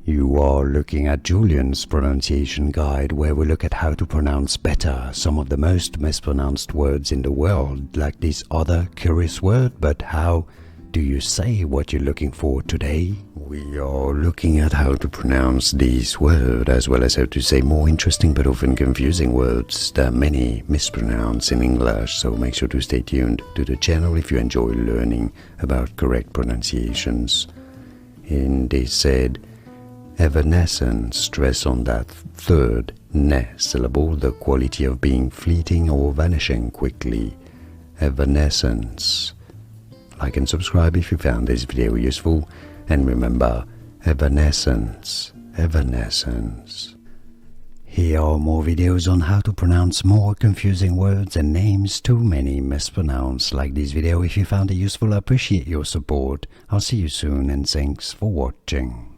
You are looking at Julian's pronunciation guide, where we look at how to pronounce better some of the most mispronounced words in the world, like this other curious word. But how do you say what you're looking for today? We are looking at how to pronounce this word, as well as how to say more interesting but often confusing words that many mispronounce in English, so make sure to stay tuned to the channel if you enjoy learning about correct pronunciations. In this said, evanescence, stress on that third ne syllable, the quality of being fleeting or vanishing quickly. Evanescence. Like and subscribe if you found this video useful, and remember, evanescence, evanescence. Here are more videos on how to pronounce more confusing words and names too many mispronounced. Like this video if you found it useful. I appreciate your support. I'll see you soon, and thanks for watching.